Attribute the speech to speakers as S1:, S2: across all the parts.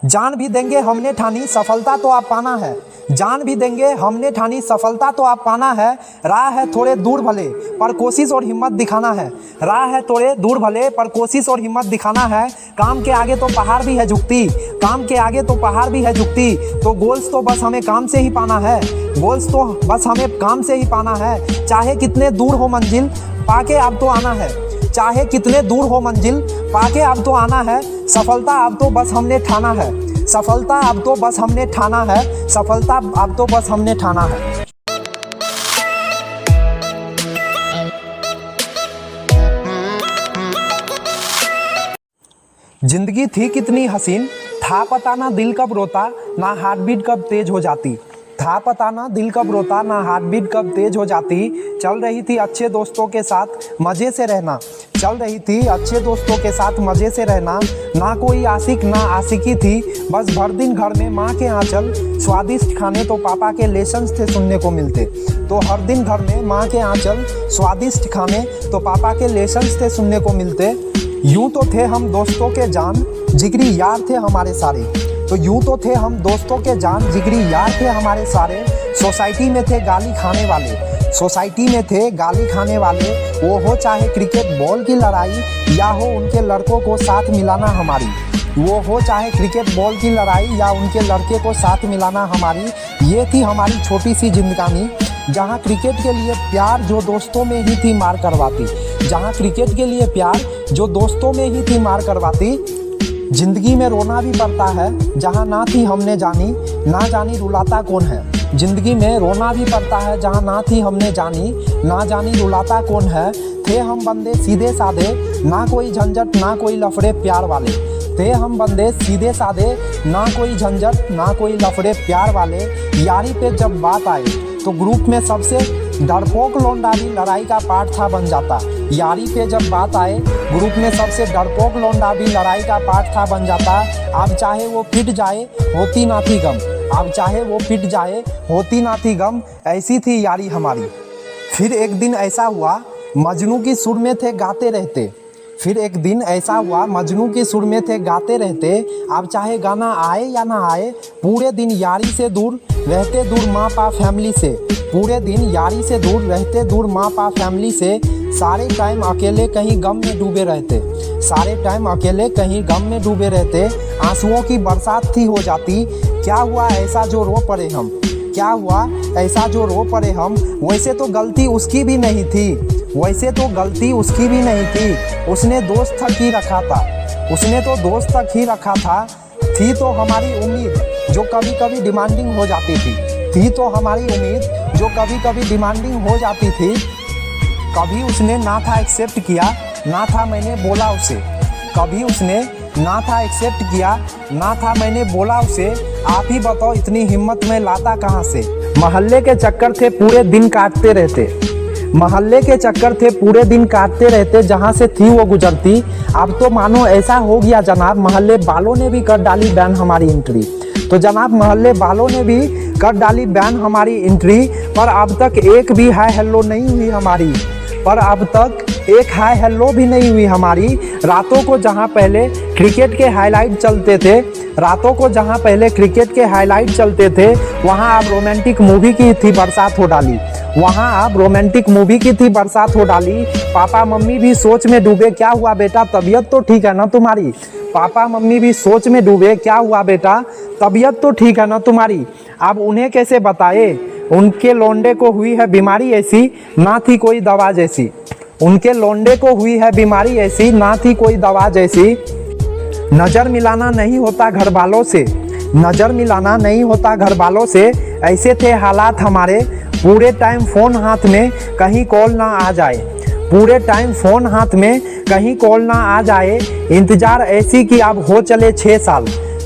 S1: जान भी देंगे हमने ठानी सफलता तो आप पाना है। जान भी देंगे हमने ठानी सफलता तो आप पाना है। राह है थोड़े दूर भले पर कोशिश और हिम्मत दिखाना है। राह है थोड़े दूर भले पर कोशिश और हिम्मत दिखाना है। काम के आगे तो पहाड़ भी है झुकती, काम के आगे तो पहाड़ भी है झुकती। तो गोल्स तो बस हमें काम से ही पाना है, गोल्स तो बस हमें काम से ही पाना है। चाहे कितने दूर हो मंजिल पाके अब तो आना है। चाहे कितने दूर हो मंजिल पाके अब तो आना है। सफलता अब तो बस हमने ठाना है। सफलता अब तो बस हमने ठाना है। सफलता अब तो बस हमने ठाना है। जिंदगी थी कितनी हसीन, था पता ना दिल कब रोता, ना हार्ट बीट कब तेज हो जाती। था पता ना दिल कब रोता, ना हार्ट बीट कब तेज हो जाती। चल रही थी अच्छे दोस्तों के साथ मज़े से रहना। चल रही थी अच्छे दोस्तों के साथ मज़े से रहना। ना कोई आशिक ना आशिकी थी, बस भर दिन घर में माँ के आंचल। स्वादिष्ट खाने तो पापा के लेसन्स थे सुनने को मिलते। तो हर दिन घर में माँ के आंचल, स्वादिष्ट खाने तो पापा के लेसन्स थे सुनने को मिलते। यूँ तो थे हम दोस्तों के जान, जिगरी यार थे हमारे सारे। तो यूँ तो थे हम दोस्तों के जान, जिगरी यार थे हमारे सारे। सोसाइटी में थे गाली खाने वाले, सोसाइटी में थे गाली खाने वाले। वो हो चाहे क्रिकेट बॉल की लड़ाई, या हो उनके लड़कों को साथ मिलाना हमारी। वो हो चाहे क्रिकेट बॉल की लड़ाई, या उनके लड़के को साथ मिलाना हमारी। ये थी हमारी छोटी सी जिंदगानी, जहाँ क्रिकेट के लिए प्यार जो दोस्तों में ही थी मार करवाती। जहाँ क्रिकेट के लिए प्यार जो दोस्तों में ही थी मार करवाती। जिंदगी में रोना भी पड़ता है जहाँ ना थी हमने जानी, ना जानी रुलाता कौन है। जिंदगी में रोना भी पड़ता है जहाँ ना थी हमने जानी, ना जानी रुलाता कौन है। थे हम बंदे सीधे साधे, ना कोई झंझट ना कोई लफड़े प्यार वाले। थे हम बंदे सीधे साधे, ना कोई झंझट ना कोई लफड़े प्यार वाले। यारी पे जब बात आए तो ग्रुप में सबसे डरपोक लौंडा भी लड़ाई का पार्ट था बन जाता। यारी पे जब बात आए ग्रुप में सबसे डरपोक लौंडा भी लड़ाई का पार्ट था बन जाता। अब चाहे वो पिट जाए होती ना थी गम, अब चाहे वो पिट जाए होती ना थी गम। ऐसी थी यारी हमारी। फिर एक दिन ऐसा हुआ मजनू की सुर में थे गाते रहते। फिर एक दिन ऐसा हुआ मजनू की सुर में थे गाते रहते। अब चाहे गाना आए या ना आए, पूरे दिन यारी से दूर रहते, दूर माँ पा फैमिली से। पूरे दिन यारी से दूर रहते, दूर माँ पा फैमिली से। सारे टाइम अकेले कहीं गम में डूबे रहते, सारे टाइम अकेले कहीं गम में डूबे रहते। आंसुओं की बरसात थी हो जाती। क्या हुआ ऐसा जो रो पड़े हम, क्या हुआ ऐसा जो रो पड़े हम। वैसे तो गलती उसकी भी नहीं थी, वैसे तो गलती उसकी भी नहीं थी। उसने दोस्त तक ही रखा था, उसने तो दोस्त तक ही रखा था। थी तो हमारी उम्मीद जो कभी कभी डिमांडिंग हो जाती थी तो हमारी उम्मीद जो कभी कभी डिमांडिंग हो जाती थी। कभी उसने ना था एक्सेप्ट किया, ना था मैंने बोला उसे। कभी उसने ना था एक्सेप्ट किया, ना था मैंने बोला उसे। आप ही बताओ इतनी हिम्मत मैं लाता कहाँ से। मोहल्ले के चक्कर थे पूरे दिन काटते रहते, मोहल्ले के चक्कर थे पूरे दिन काटते रहते। जहाँ से थी वो गुजरती। अब तो मानो ऐसा हो गया जनाब, मोहल्ले वालों ने भी कर डाली बैन हमारी एंट्री। तो जनाब मोहल्ले वालों ने भी कर डाली बैन हमारी एंट्री। पर अब तक एक भी हाय हेलो नहीं हुई हमारी, पर अब तक एक हाय हेलो भी नहीं हुई हमारी। रातों को जहां पहले क्रिकेट के हाईलाइट चलते थे, रातों को जहां पहले क्रिकेट के हाईलाइट चलते थे, वहां अब रोमांटिक मूवी की थी बरसात हो डाली। वहां अब रोमांटिक मूवी की थी बरसात हो डाली। पापा मम्मी भी सोच में डूबे, क्या हुआ बेटा तबीयत तो ठीक है ना तुम्हारी। पापा मम्मी भी सोच में डूबे, क्या हुआ बेटा तबीयत तो ठीक है ना तुम्हारी। अब उन्हें कैसे बताए उनके लौंडे को हुई है बीमारी ऐसी, ना थी कोई दवा जैसी। उनके लौंडे को हुई है बीमारी ऐसी, ना थी कोई दवा जैसी। नज़र मिलाना नहीं होता घर वालों से, नज़र मिलाना नहीं होता घर वालों से। ऐसे थे हालात हमारे, पूरे टाइम फ़ोन हाथ में कहीं कॉल ना आ जाए, पूरे टाइम फ़ोन हाथ में कहीं कॉल ना आ जाए। इंतज़ार ऐसी कि अब हो चले 6 साल,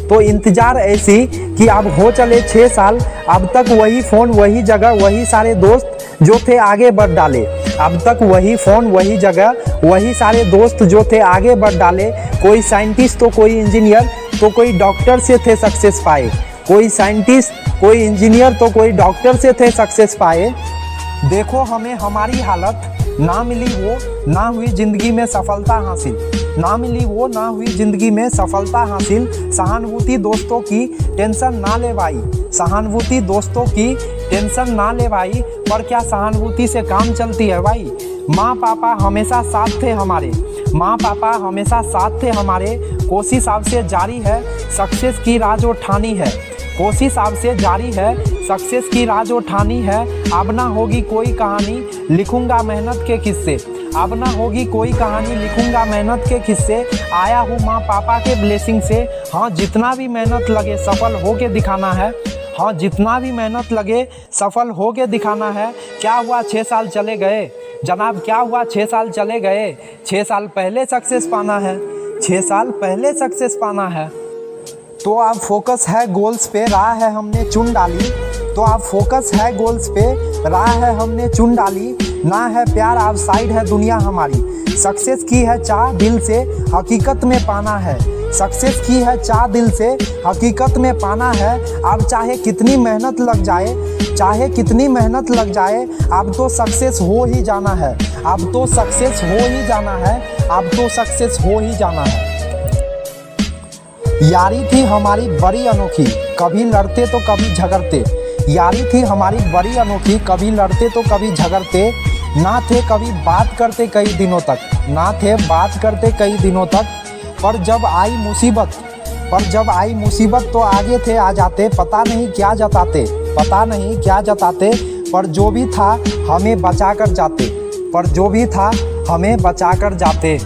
S1: तो इंतज़ार ऐसी कि अब हो चले 6 साल। अब तक वही फ़ोन वही जगह वही सारे दोस्त जो थे आगे बढ़ डाले। अब तक वही फ़ोन वही जगह वही सारे दोस्त जो थे आगे बढ़ डाले। कोई साइंटिस्ट तो कोई इंजीनियर तो कोई डॉक्टर से थे सक्सेस पाए, कोई साइंटिस्ट कोई इंजीनियर तो कोई डॉक्टर से थे सक्सेस पाए। देखो हमें हमारी हालत, ना मिली वो ना हुई जिंदगी में सफलता हासिल, ना मिली वो ना हुई जिंदगी में सफलता हासिल। सहानुभूति दोस्तों की टेंशन ना ले भाई, सहानुभूति दोस्तों की टेंशन ना ले भाई, पर क्या सहानुभूति से काम चलती है भाई। माँ पापा हमेशा साथ थे हमारे, माँ पापा हमेशा साथ थे हमारे, कोशिश आपसे जारी है सक्सेस की राह जो ठानी है, कोशिश आपसे जारी है सक्सेस की राह जो ठानी है। अब ना होगी कोई कहानी लिखूंगा मेहनत के किस्से, अब ना होगी कोई कहानी लिखूंगा मेहनत के किस्से। आया हूँ माँ पापा के ब्लेसिंग से, हाँ जितना भी मेहनत लगे सफल होके दिखाना है, हाँ जितना भी मेहनत लगे सफल होके दिखाना है। क्या हुआ 6 साल चले गए जनाब, क्या हुआ 6 साल चले गए, 6 साल पहले सक्सेस पाना है, 6 साल पहले सक्सेस पाना है। तो अब फोकस है गोल्स पे, राह है हमने चुन डाली, तो अब फोकस है गोल्स पे, राह है हमने चुन डाली। ना है प्यार आउटसाइड है दुनिया हमारी, सक्सेस की है चाह दिल से हकीकत में पाना है, सक्सेस की है चाह दिल से हकीकत में पाना है। अब चाहे कितनी मेहनत लग जाए, चाहे कितनी मेहनत लग जाए, अब तो सक्सेस हो ही जाना है, अब तो सक्सेस हो ही जाना है, अब तो सक्सेस हो ही जाना है। यारी थी हमारी बड़ी अनोखी, कभी लड़ते तो कभी झगड़ते, यारी थी हमारी बड़ी अनोखी, कभी लड़ते तो कभी झगड़ते। ना थे कभी बात करते कई दिनों तक, ना थे बात करते कई दिनों तक, पर जब आई मुसीबत, पर जब आई मुसीबत तो आगे थे आ जाते। पता नहीं क्या जताते, पता नहीं क्या जताते, पर जो भी था हमें बचा कर जाते, पर जो भी था हमें बचा कर जाते।